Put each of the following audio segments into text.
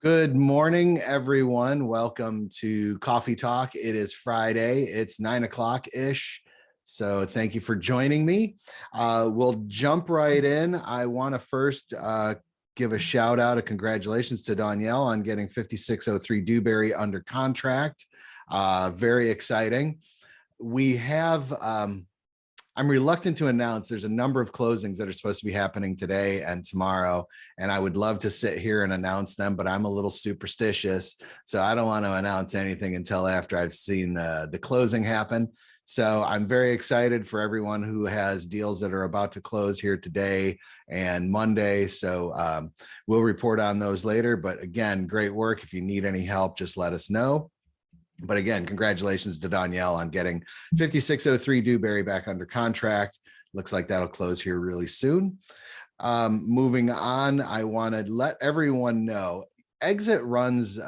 Good morning, everyone. Welcome to Coffee Talk. It is Friday. It's 9 o'clock-ish. So thank you for joining me. We'll jump right in. I want to first give a shout out, a congratulations to Danielle on getting 5603 Dewberry under contract. Very exciting. We have I'm reluctant to announce there's a number of closings that are supposed to be happening today and tomorrow, and I would love to sit here and announce them, but I'm a little superstitious, so I don't want to announce anything until after I've seen the closing happen. So I'm very excited for everyone who has deals that are about to close here today and Monday. So we'll report on those later. But again, great work. If you need any help, just let us know. But again, congratulations to Danielle on getting 5603 Dewberry back under contract. Looks like that'll close here really soon. Moving on, I want to let everyone know Exit runs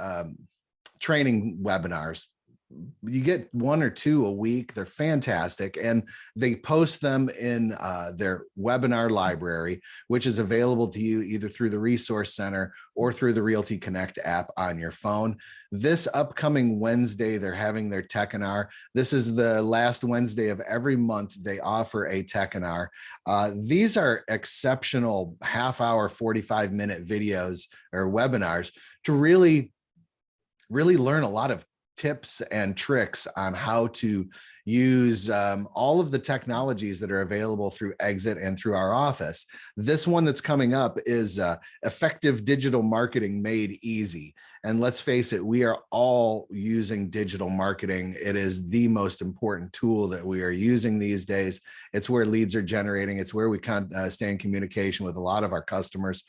training webinars. You get one or two a week. They're fantastic, and they post them in their webinar library, which is available to you either through the Resource Center or through the Realty Connect app on your phone. This upcoming Wednesday, they're having their Techinar. This is the last Wednesday of every month. They offer a Techinar. These are exceptional half-hour, 45-minute videos or webinars to really learn a lot of tips and tricks on how to use all of the technologies that are available through Exit and through our office. This one that's coming up is effective digital marketing made easy. And let's face it, we are all using digital marketing. It is the most important tool that we are using these days. It's where leads are generating. It's where we stay in communication with a lot of our customers.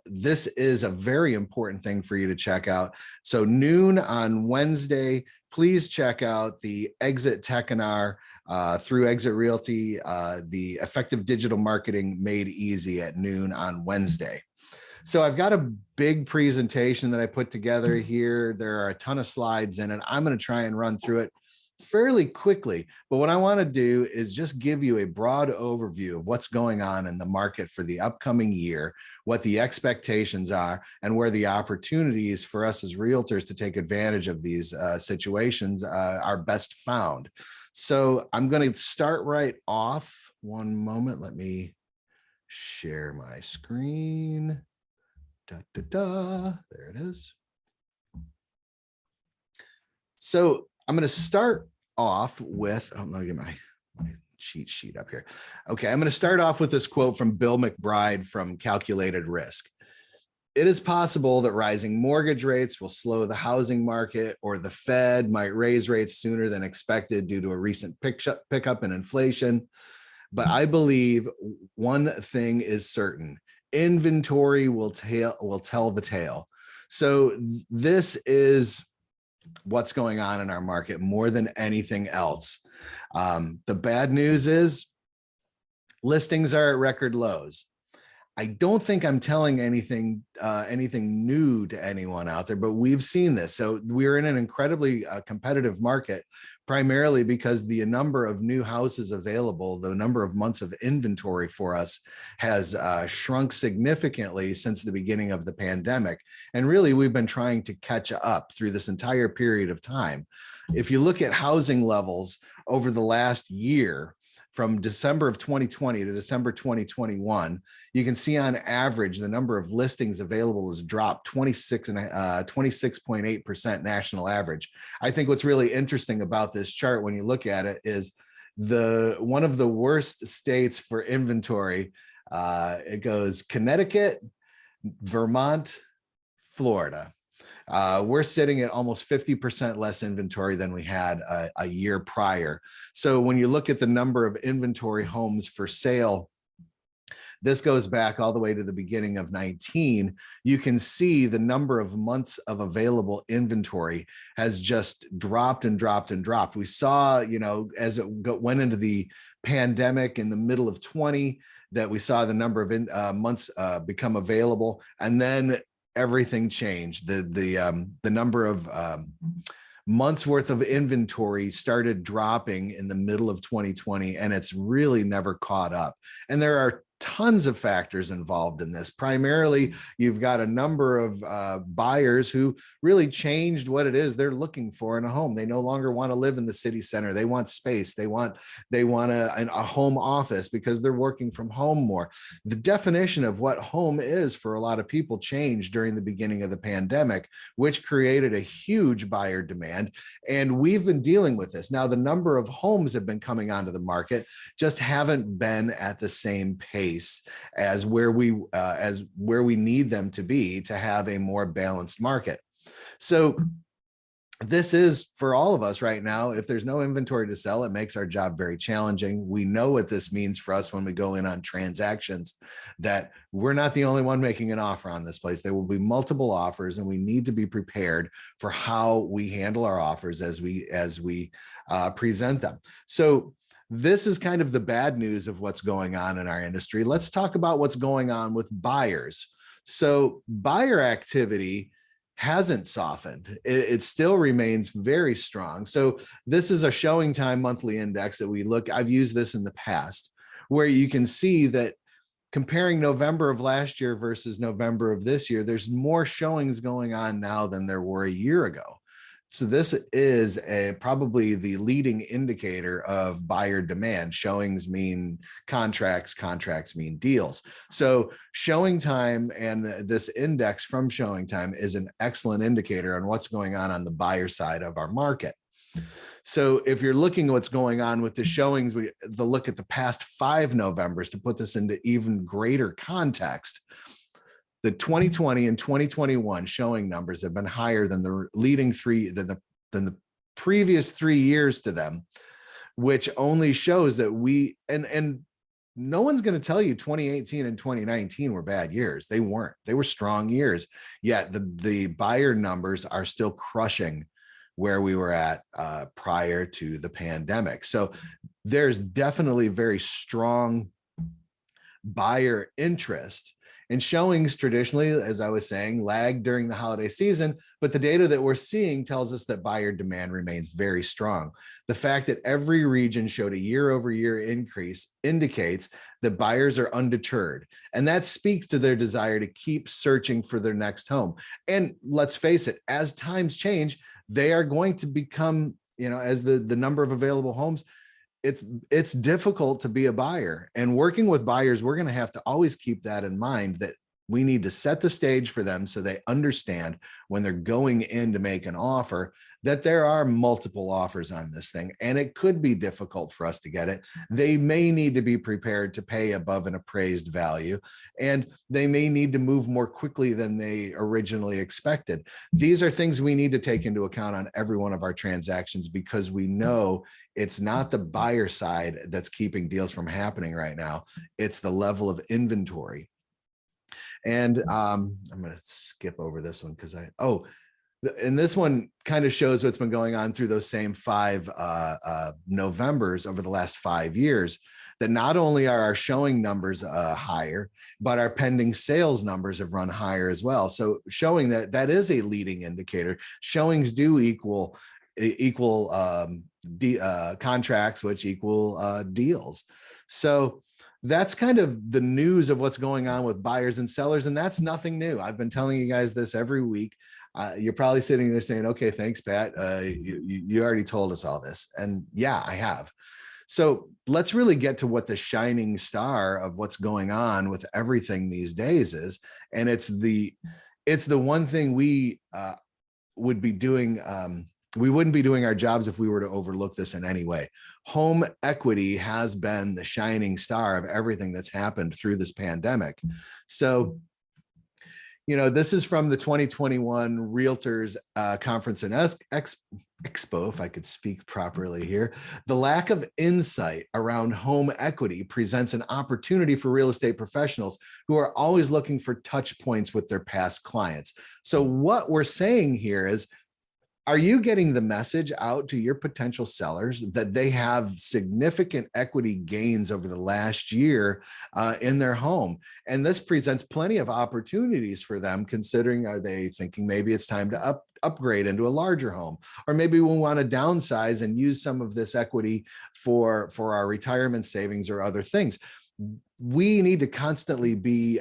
This is a very important thing for you to check out. So noon on Wednesday, please check out the Exit Techinar through Exit Realty, the effective digital marketing made easy at noon on Wednesday. So I've got a big presentation that I put together here. There are a ton of slides in it. I'm going to try and run through it fairly quickly, but what I want to do is just give you a broad overview of what's going on in the market for the upcoming year, what the expectations are, and where the opportunities for us as realtors to take advantage of these situations are best found. So I'm going to start right off. One moment, let me share my screen. There it is. So I'm going to start off with, let me get my cheat sheet up here. Okay, I'm going to start off with this quote from Bill McBride from Calculated Risk. It is possible that rising mortgage rates will slow the housing market, or the Fed might raise rates sooner than expected due to a recent pickup in inflation. But I believe one thing is certain: inventory will tell the tale. So this is what's going on in our market more than anything else. The bad news is listings are at record lows. I don't think I'm telling anything new to anyone out there, but we've seen this. So we're in an incredibly competitive market, primarily because the number of new houses available, the number of months of inventory for us has shrunk significantly since the beginning of the pandemic. And really, we've been trying to catch up through this entire period of time. If you look at housing levels over the last year, from December of 2020 to December 2021, you can see on average the number of listings available has dropped 26.8% national average. I think what's really interesting about this chart when you look at it is one of the worst states for inventory. It goes Connecticut, Vermont, Florida. We're sitting at almost 50% less inventory than we had a year prior. So when you look at the number of inventory homes for sale, this goes back all the way to the beginning of 19. You can see the number of months of available inventory has just dropped and dropped and dropped. We saw, as it went into the pandemic in the middle of 20, that we saw the number of months become available, and then everything changed. The number of months worth of inventory started dropping in the middle of 2020, and it's really never caught up. And there are tons of factors involved in this. Primarily, you've got a number of buyers who really changed what it is they're looking for in a home. They no longer want to live in the city center. They want space. They want a home office because they're working from home more. The definition of what home is for a lot of people changed during the beginning of the pandemic, which created a huge buyer demand. And we've been dealing with this. Now, the number of homes have been coming onto the market, just haven't been at the same pace as where we need them to be to have a more balanced market. So this is for all of us right now. If there's no inventory to sell, it makes our job very challenging. We know what this means for us when we go in on transactions, that we're not the only one making an offer on this place. There will be multiple offers, and we need to be prepared for how we handle our offers as we present them. So this is kind of the bad news of what's going on in our industry. Let's talk about what's going on with buyers. So buyer activity hasn't softened. It still remains very strong. So this is a showing time monthly index that we look. I've used this in the past, where you can see that comparing November of last year versus November of this year, there's more showings going on now than there were a year ago. So this is probably the leading indicator of buyer demand. Showings mean contracts, contracts mean deals. So showing time and this index from showing time is an excellent indicator on what's going on the buyer side of our market. So if you're looking at what's going on with the showings, the look at the past 5 Novembers to put this into even greater context. The 2020 and 2021 showing numbers have been higher than the leading than the previous 3 years to them, which only shows that and no one's going to tell you 2018 and 2019 were bad years. They weren't. They were strong years. Yet the buyer numbers are still crushing where we were at prior to the pandemic. So there's definitely very strong buyer interest. And showings traditionally, as I was saying, lag during the holiday season, but the data that we're seeing tells us that buyer demand remains very strong. The fact that every region showed a year-over-year increase indicates that buyers are undeterred, and that speaks to their desire to keep searching for their next home. And let's face it, as times change, they are going to become, as the number of available homes, it's difficult to be a buyer. And working with buyers, we're going to have to always keep that in mind, that we need to set the stage for them so they understand when they're going in to make an offer that there are multiple offers on this thing, and it could be difficult for us to get it. They may need to be prepared to pay above an appraised value, and they may need to move more quickly than they originally expected. These are things we need to take into account on every one of our transactions, because we know it's not the buyer side that's keeping deals from happening right now. It's the level of inventory. And I'm going to skip over this one because and this one kind of shows what's been going on through those same 5 Novembers over the last 5 years, that not only are our showing numbers higher, but our pending sales numbers have run higher as well. So showing that is a leading indicator. Showings do equal contracts, which equal deals. So that's kind of the news of what's going on with buyers and sellers. And that's nothing new. I've been telling you guys this every week. You're probably sitting there saying, okay, thanks, Pat. You already told us all this. And yeah, I have. So let's really get to what the shining star of what's going on with everything these days is. And it's the one thing we would be doing. We wouldn't be doing our jobs if we were to overlook this in any way. Home equity has been the shining star of everything that's happened through this pandemic. So, this is from the 2021 Realtors Conference and Expo, if I could speak properly here. The lack of insight around home equity presents an opportunity for real estate professionals who are always looking for touch points with their past clients. So what we're saying here is, are you getting the message out to your potential sellers that they have significant equity gains over the last year in their home? And this presents plenty of opportunities for them, considering, are they thinking maybe it's time to upgrade into a larger home? Or maybe we want to downsize and use some of this equity for our retirement savings or other things. we need to constantly be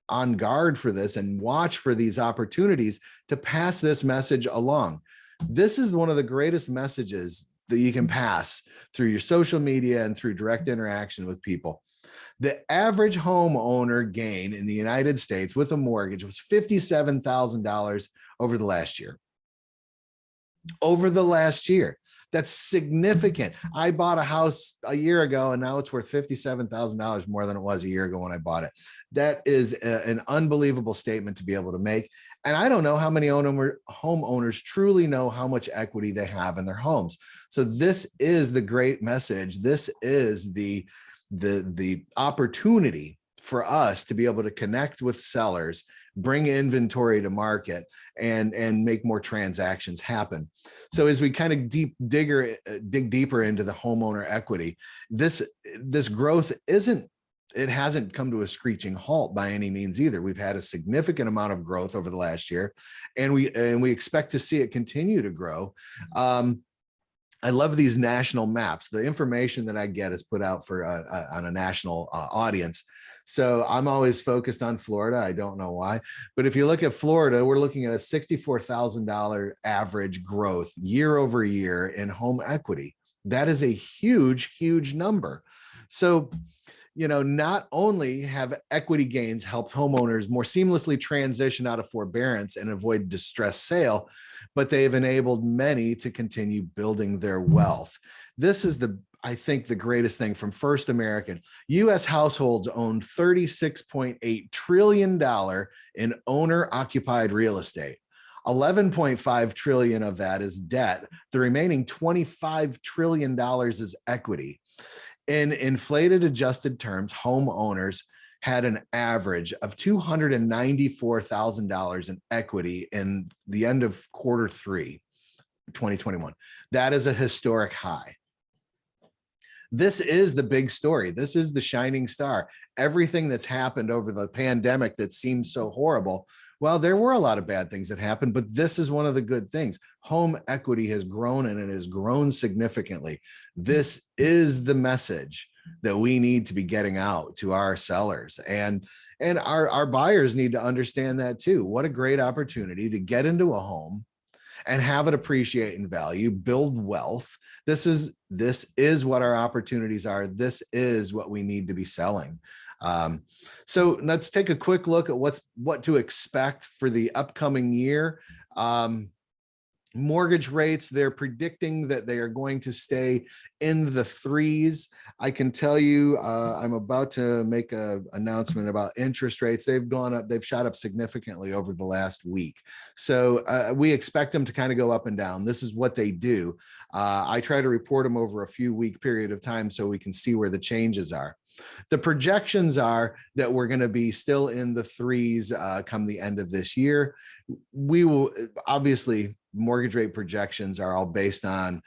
on guard for this and watch for these opportunities to pass this message along. This is one of the greatest messages that you can pass through your social media and through direct interaction with people. The average homeowner gain in the United States with a mortgage was $57,000 over the last year. Over the last year. That's significant. I bought a house a year ago and now it's worth $57,000 more than it was a year ago when I bought it. That is an unbelievable statement to be able to make. And I don't know how many homeowners truly know how much equity they have in their homes. So this is the great message. This is the opportunity for us to be able to connect with sellers, bring inventory to market, and make more transactions happen. So as we kind of dig deeper into the homeowner equity, this growth hasn't come to a screeching halt by any means either. We've had a significant amount of growth over the last year, and we expect to see it continue to grow. I love these national maps. The information that I get is put out for on a national audience. So I'm always focused on Florida. I don't know why, but if you look at Florida, we're looking at a $64,000 average growth year over year in home equity. That is a huge, huge number. So, you know, not only have equity gains helped homeowners more seamlessly transition out of forbearance and avoid distressed sale, but they've enabled many to continue building their wealth. This is I think the greatest thing from First American. U.S. households own $36.8 trillion in owner-occupied real estate. 11.5 trillion of that is debt. The remaining $25 trillion is equity. In inflated adjusted terms, homeowners had an average of $294,000 in equity in the end of Q3 2021. That is a historic high. This is the big story. This is the shining star. Everything that's happened over the pandemic that seems so horrible, well, there were a lot of bad things that happened, but this is one of the good things. Home equity has grown, and it has grown significantly. This is the message that we need to be getting out to our sellers, and our buyers need to understand that too. What a great opportunity to get into a home and have it appreciate in value, build wealth. This is what our opportunities are. This is what we need to be selling. So let's take a quick look at what to expect for the upcoming year. Mortgage rates, they're predicting that they are going to stay in the 3s. I can tell you, I'm about to make an announcement about interest rates. They've gone up, they've shot up significantly over the last week. So we expect them to kind of go up and down. This is what they do. I try to report them over a few week period of time so we can see where the changes are. The projections are that we're going to be still in the 3s come the end of this year. We will obviously, mortgage rate projections are all based on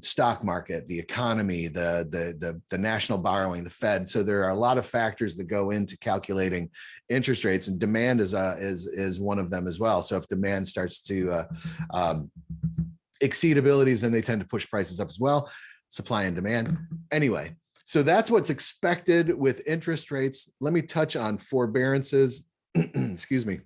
stock market, the economy, the national borrowing, the Fed. So there are a lot of factors that go into calculating interest rates, and demand is one of them as well. So if demand starts to exceed abilities, then they tend to push prices up as well. Supply and demand. Anyway, so that's what's expected with interest rates. Let me touch on forbearances. Excuse me.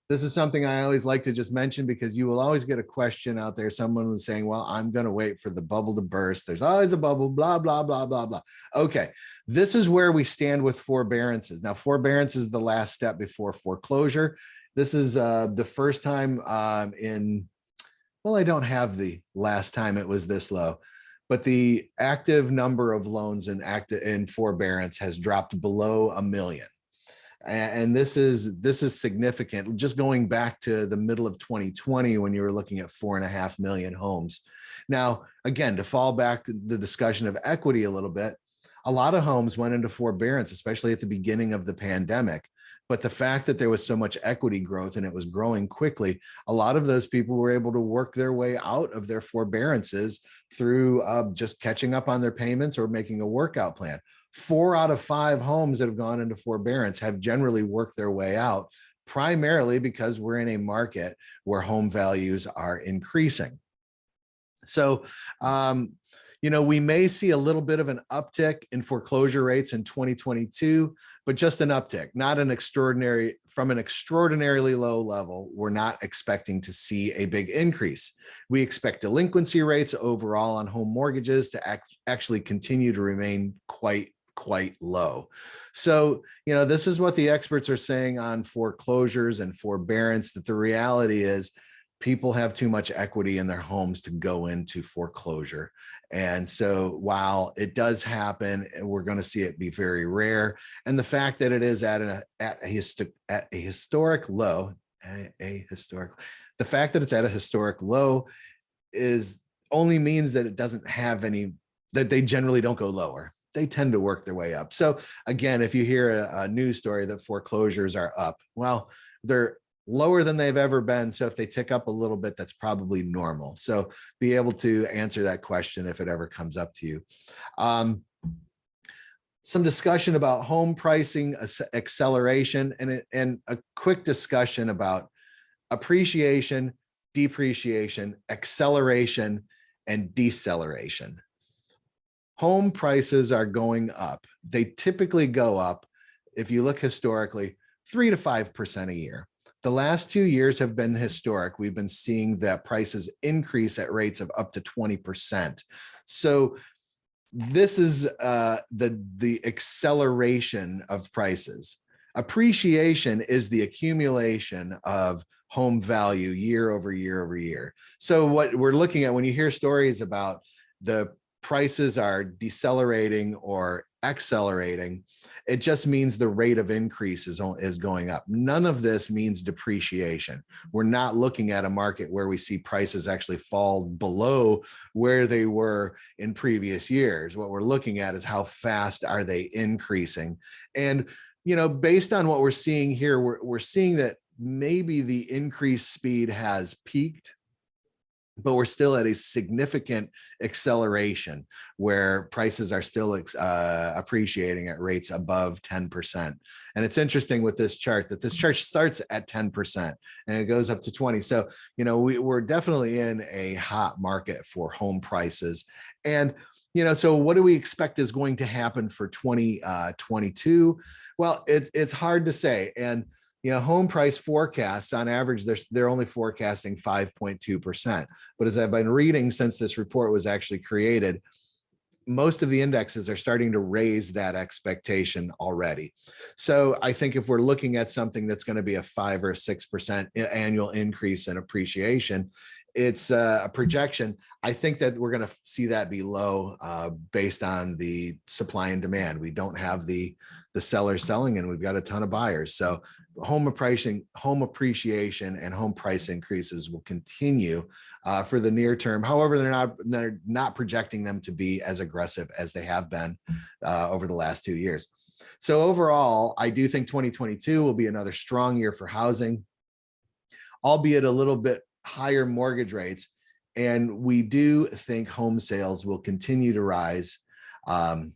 This is something I always like to just mention because you will always get a question out there. Someone was saying, well, I'm going to wait for the bubble to burst. There's always a bubble, blah, blah, blah, blah, blah. Okay, this is where we stand with forbearances. Now, forbearance is the last step before foreclosure. This is the first time well, I don't have the last time it was this low, but the active number of loans in forbearance has dropped below 1 million. And this is significant. Just going back to the middle of 2020, when you were looking at 4.5 million homes. Now, again, to fall back to the discussion of equity a little bit, a lot of homes went into forbearance, especially at the beginning of the pandemic. But the fact that there was so much equity growth and it was growing quickly, a lot of those people were able to work their way out of their forbearances through just catching up on their payments or making a workout plan. 4 out of 5 homes that have gone into forbearance have generally worked their way out, primarily because we're in a market where home values are increasing. So, We may see a little bit of an uptick in foreclosure rates in 2022, but just an uptick, not an from an extraordinarily low level. We're not expecting to see a big increase. We expect delinquency rates overall on home mortgages to actually continue to remain quite low. So, this is what the experts are saying on foreclosures and forbearance, that the reality is people have too much equity in their homes to go into foreclosure. And so while it does happen, we're going to see it be very rare. And the fact that it is at a historic low, the fact that it's at a historic low is only means that it doesn't have any, that they generally don't go lower. They tend to work their way up. So again, if you hear a news story that foreclosures are up, well, they're lower than they've ever been. So if they tick up a little bit, that's probably normal. So be able to answer that question if it ever comes up to you. Some discussion about home pricing acceleration and a quick discussion about appreciation, depreciation, acceleration, and deceleration. Home prices are going up. They typically go up, if you look historically, 3 to 5% a year. The last 2 years have been historic. We've been seeing that prices increase at rates of up to 20%. So this is the acceleration of prices. Appreciation is the accumulation of home value year over year over year. So what we're looking at when you hear stories about the prices are decelerating or accelerating, it just means the rate of increase is going up. None of this means depreciation. We're not looking at a market where we see prices actually fall below where they were in previous years. What we're looking at is how fast are they increasing. And, based on what we're seeing here, we're seeing that maybe the increased speed has peaked, but we're still at a significant acceleration where prices are still appreciating at rates above 10%. And it's interesting with this chart that this chart starts at 10% and it goes up to 20. So, we're definitely in a hot market for home prices. And, so what do we expect is going to happen for 2022? Well, it's hard to say. And home price forecasts on average, they're only forecasting 5.2%. But as I've been reading since this report was actually created, most of the indexes are starting to raise that expectation already. So I think if we're looking at something that's going to be a 5 or 6% annual increase in appreciation, it's a projection. I think that we're going to see that be low based on the supply and demand. We don't have the sellers selling and we've got a ton of buyers. So home appreciation and home price increases will continue for the near term. However, they're not projecting them to be as aggressive as they have been over the last 2 years. So overall, I do think 2022 will be another strong year for housing, albeit a little bit higher mortgage rates. And we do think home sales will continue to rise to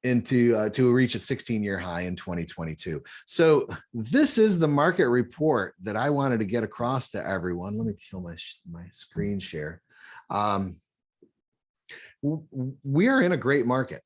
reach a 16-year high in 2022. So this is the market report that I wanted to get across to everyone. Let me kill my screen share. We are in a great market.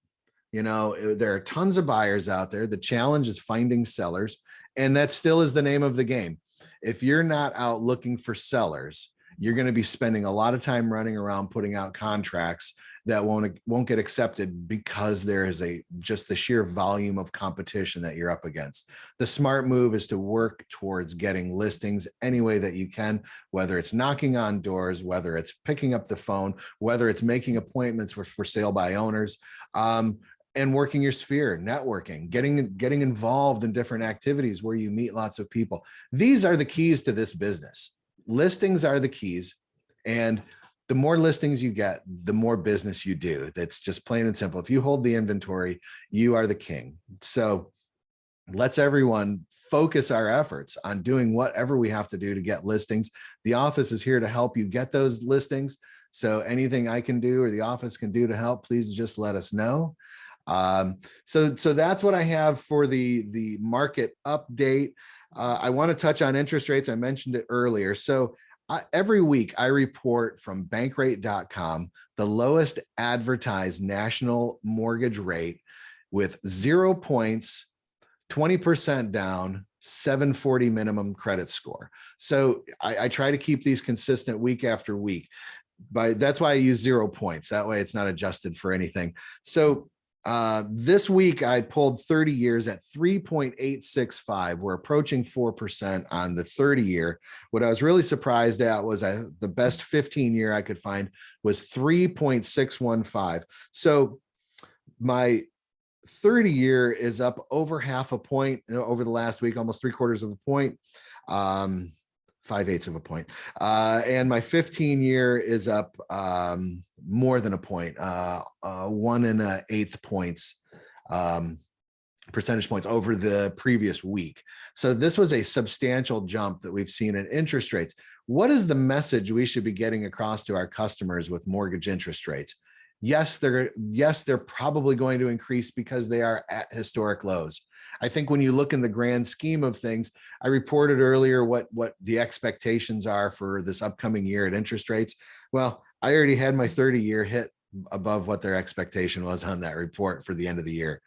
There are tons of buyers out there. The challenge is finding sellers, and that still is the name of the game. If you're not out looking for sellers, you're going to be spending a lot of time running around putting out contracts that won't get accepted because there is just the sheer volume of competition that you're up against. The smart move is to work towards getting listings any way that you can, whether it's knocking on doors, whether it's picking up the phone, whether it's making appointments for sale by owners, and working your sphere, networking, getting involved in different activities where you meet lots of people. These are the keys to this business. Listings are the keys. And the more listings you get, the more business you do. That's just plain and simple. If you hold the inventory, you are the king. So let's everyone focus our efforts on doing whatever we have to do to get listings. The office is here to help you get those listings. So anything I can do or the office can do to help, please just let us know. So that's what I have for the market update. I want to touch on interest rates. I mentioned it earlier. So Every week I report from bankrate.com the lowest advertised national mortgage rate with 0 points, 20% down, 740 minimum credit score. So I try to keep these consistent week after week. That's why I use 0 points. That way it's not adjusted for anything. So this week I pulled 30 years at 3.865. We're approaching 4% on the 30 year. What I was really surprised at was the best 15 year I could find was 3.615. So my 30 year is up over half a point over the last week, almost 3/4 of a point, 5/8 of a point. And my 15 year is up more than a point, 1 1/8 points, percentage points over the previous week. So this was a substantial jump that we've seen in interest rates. What is the message we should be getting across to our customers with mortgage interest rates? Yes, they're probably going to increase because they are at historic lows. I think when you look in the grand scheme of things, I reported earlier what the expectations are for this upcoming year at interest rates. Well, I already had my 30 year hit above what their expectation was on that report for the end of the year.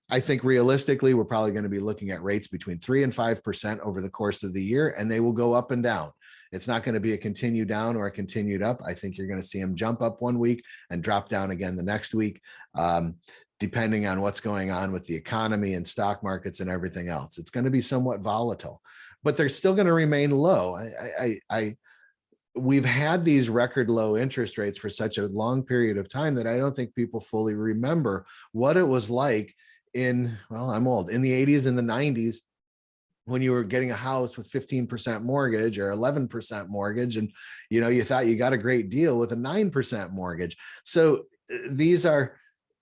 I think realistically, we're probably going to be looking at rates between 3 and 5% over the course of the year, and they will go up and down. It's not going to be a continued down or a continued up. I think you're going to see them jump up one week and drop down again the next week, depending on what's going on with the economy and stock markets and everything else. It's going to be somewhat volatile, but they're still going to remain low. We've had these record low interest rates for such a long period of time that I don't think people fully remember what it was like I'm old, in the 80s and the 90s, when you were getting a house with 15% mortgage or 11% mortgage, and you thought you got a great deal with a 9% mortgage. So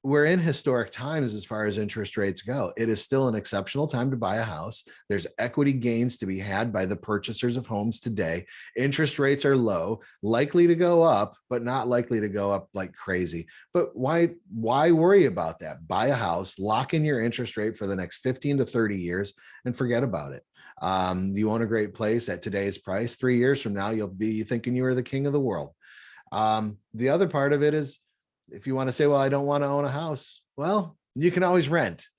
we're in historic times as far as interest rates go. It is still an exceptional time to buy a house. There's equity gains to be had by the purchasers of homes today. Interest rates are low, likely to go up, but not likely to go up like crazy. But why worry about that? Buy a house, lock in your interest rate for the next 15 to 30 years and forget about it. You own a great place at today's price. 3 years from now, you'll be thinking you are the king of the world. The other part of it is, if you want to say, well, I don't want to own a house, well, you can always rent.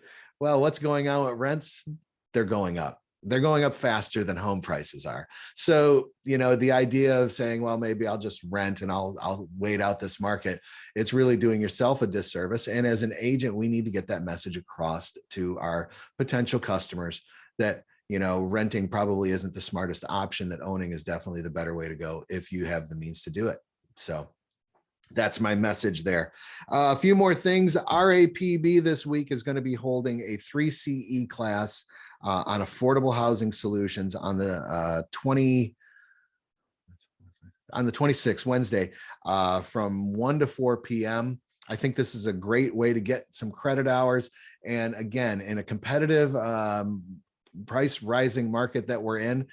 Well, what's going on with rents? They're going up. They're going up faster than home prices are. So, the idea of saying, well, maybe I'll just rent and I'll wait out this market, it's really doing yourself a disservice. And as an agent, we need to get that message across to our potential customers that, renting probably isn't the smartest option, that owning is definitely the better way to go if you have the means to do it. So that's my message there. A few more things. RAPB this week is going to be holding a 3CE class on affordable housing solutions on the 26th, Wednesday, from 1 to 4 p.m. I think this is a great way to get some credit hours. And again, in a competitive price rising market that we're in,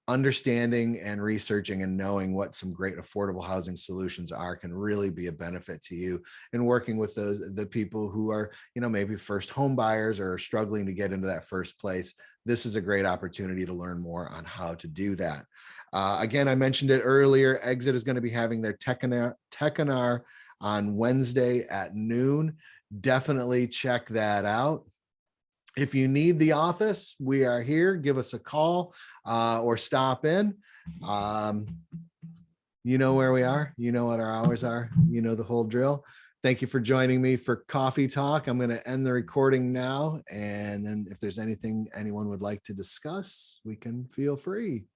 understanding and researching and knowing what some great affordable housing solutions are can really be a benefit to you in working with the people who are, maybe first home buyers or struggling to get into that first place. This is a great opportunity to learn more on how to do that. Again, I mentioned it earlier, Exit is going to be having their Techinar on Wednesday at noon. Definitely check that out. If you need the office, we are here. Give us a call or stop in. You know where we are. You know what our hours are. You know the whole drill. Thank you for joining me for Coffee Talk. I'm going to end the recording now. And then if there's anything anyone would like to discuss, we can feel free.